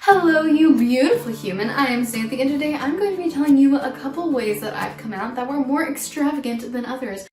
Hello, you beautiful human. I am Xanthe, and today I'm going to be telling you a couple ways that I've come out that were more extravagant than others.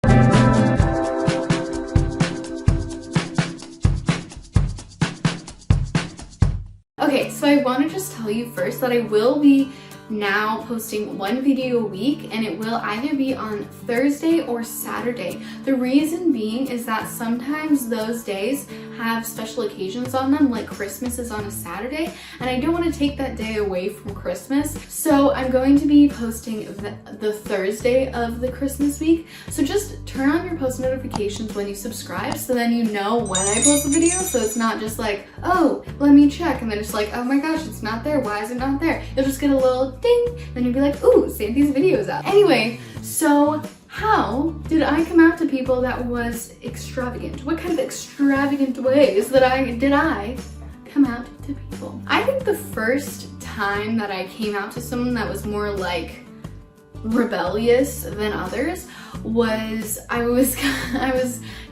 Okay, so I want to just tell you first that I will be now posting one video a week, and it will either be on Thursday or Saturday. The reason being is that sometimes those days have special occasions on them, like Christmas is on a Saturday, and I don't want to take that day away from Christmas. So I'm going to be posting the Thursday of the Christmas week. So just turn on your post notifications when you subscribe, so then you know when I post a video, so it's not just like, oh, let me check, and then it's like, oh my gosh, it's not there, why is it not there? You'll just get a little ding, then you'll be like, ooh, Xanthe's video's up. Anyway, so how did I come out to people that was extravagant? What kind of extravagant ways did I come out to people? I think the first time that I came out to someone that was more like rebellious than others was I was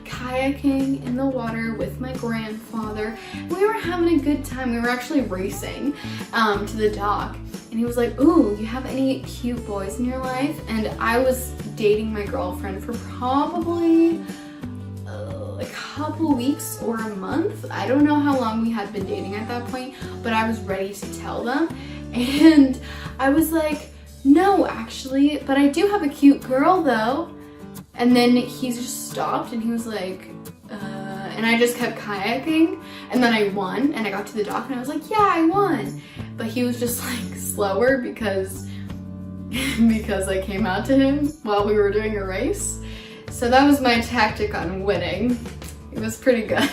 kayaking in the water with my grandfather. We were having a good time. We were actually racing to the dock, and he was like, ooh, you have any cute boys in your life? And I was dating my girlfriend for probably a couple weeks or a month. I don't know how long we had been dating at that point, but I was ready to tell them. And I was like, no, actually, but I do have a cute girl though. And then he just stopped and he was like, and I just kept kayaking, and then I won, and I got to the dock and I was like, yeah, I won. But he was just like slower because I came out to him while we were doing a race. So that was my tactic on winning. It was pretty good.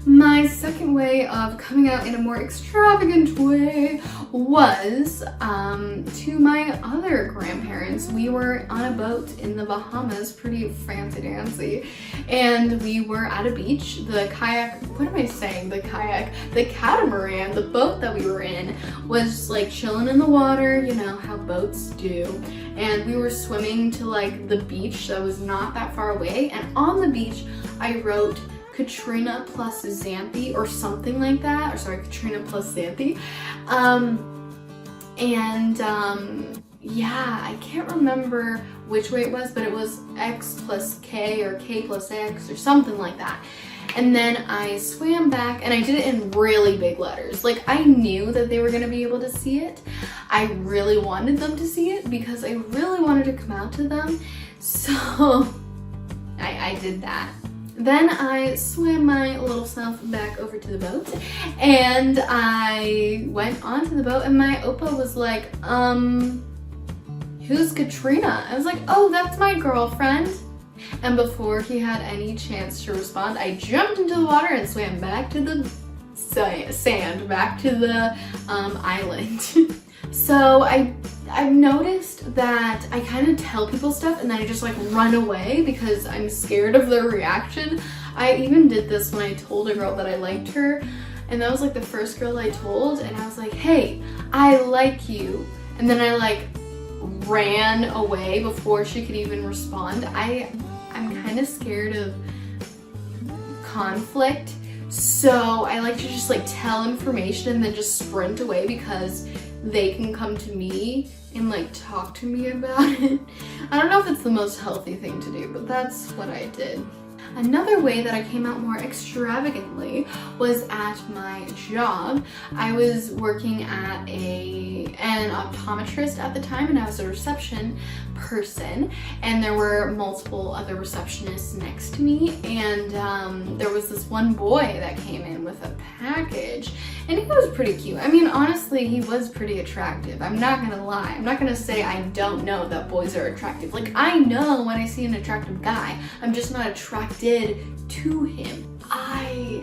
My second way of coming out in a more extravagant way was to my other grandparents. We were on a boat in the Bahamas, pretty fancy dancy, and we were at a beach. The kayak, what am I saying? The catamaran, the boat that we were in was like chilling in the water, you know how boats do, and we were swimming to like the beach that was not that far away, and on the beach I wrote Katrina plus Xanthe or something like that, or sorry, Katrina plus Xanthe. Yeah, I can't remember which way it was, but it was X plus K or K plus X or something like that. And then I swam back, and I did it in really big letters. Like, I knew that they were gonna be able to see it. I really wanted them to see it because I really wanted to come out to them. So I did that. Then I swam my little self back over to the boat, and I went onto the boat, and my oppa was like, who's Katrina? I was like, oh, that's my girlfriend. And before he had any chance to respond, I jumped into the water and swam back to the sand, back to the island. So I've noticed that I kind of tell people stuff and then I just like run away because I'm scared of their reaction. I even did this when I told a girl that I liked her, and that was like the first girl I told, and I was like, hey, I like you. And then I like ran away before she could even respond. I'm kind of scared of conflict, so I like to just like tell information and then just sprint away because they can come to me and like talk to me about it. I don't know if it's the most healthy thing to do, but that's what I did. Another way that I came out more extravagantly was at my job. I was working at an optometrist at the time, and I was a reception person, and there were multiple other receptionists next to me, and there was this one boy that came in with a package, and he was pretty cute. I mean, honestly, he was pretty attractive. I'm not gonna lie. I'm not gonna say I don't know that boys are attractive. Like, I know when I see an attractive guy. I'm just not attracted to him. I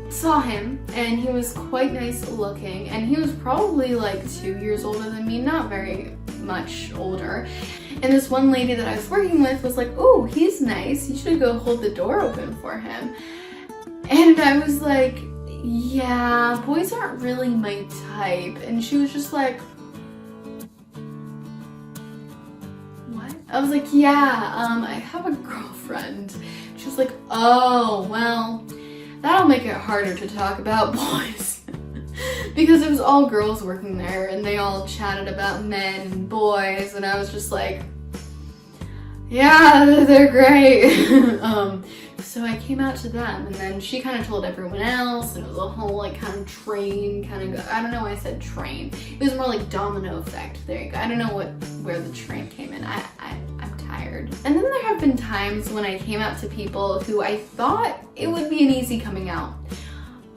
saw him, and he was quite nice looking, and he was probably like 2 years older than me, not very much older. And this one lady that I was working with was like, oh, he's nice, you should go hold the door open for him. And I was like, yeah, boys aren't really my type. And she was just like, what? I was like, yeah, I have a girlfriend. She was like, oh, well, that'll make it harder to talk about boys. because it was all girls working there and they all chatted about men and boys, and I was just like, yeah, they're great. So I came out to them, and then she kind of told everyone else, and it was a whole like kind of train kind of, I don't know why I said train. It was more like domino effect. There you go. I don't know where the train came in. I'm tired. And then there have been times when I came out to people who I thought it would be an easy coming out,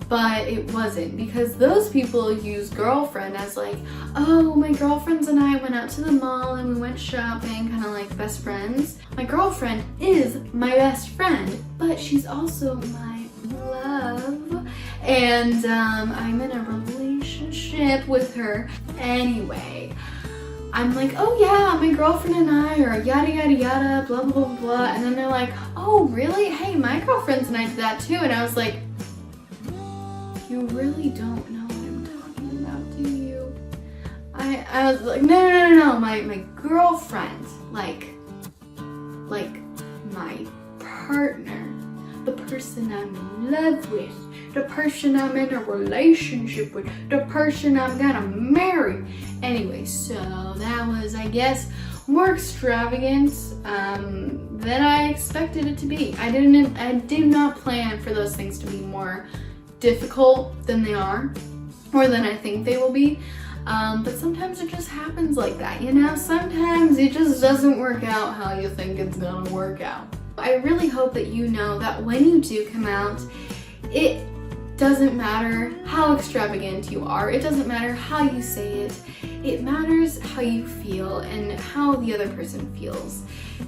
but it wasn't, because those people use girlfriend as like, oh, my girlfriends and I went out to the mall and we went shopping, kind of like best friends. My girlfriend is my best friend, but she's also my love, and I'm in a relationship with her. Anyway, I'm like, oh yeah, my girlfriend and I are yada yada yada, blah blah blah blah, and then they're like, oh really? Hey, my girlfriends and I did that too, and I was like, you really don't know what I'm talking about, do you? I was like, no, my girlfriend, like my partner, the person I'm in love with, the person I'm in a relationship with, the person I'm gonna marry. Anyway, so that was, I guess, more extravagant than I expected it to be. I did not plan for those things to be more difficult than they are, or than I think they will be, but sometimes it just happens like that, you know? Sometimes it just doesn't work out how you think it's gonna work out. I really hope that you know that when you do come out, it doesn't matter how extravagant you are, it doesn't matter how you say it, it matters how you feel and how the other person feels.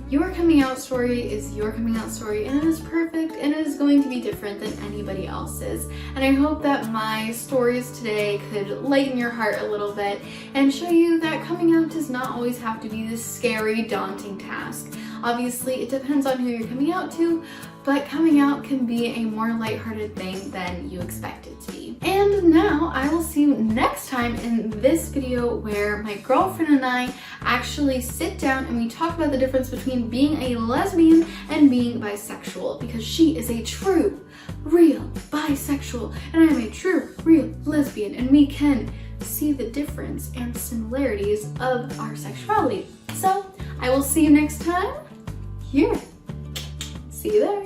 Your coming out story is your coming out story, and it is perfect, and it is going to be different than anybody else's. And I hope that my stories today could lighten your heart a little bit and show you that coming out does not always have to be this scary, daunting task. Obviously, it depends on who you're coming out to, but coming out can be a more lighthearted thing than you expect it to be. And now I will see you next time in this video, where my girlfriend and I actually sit down and we talk about the difference between being a lesbian and being bisexual, because she is a true, real bisexual and I am a true, real lesbian, and we can see the difference and similarities of our sexuality. So I will see you next time here. See you there.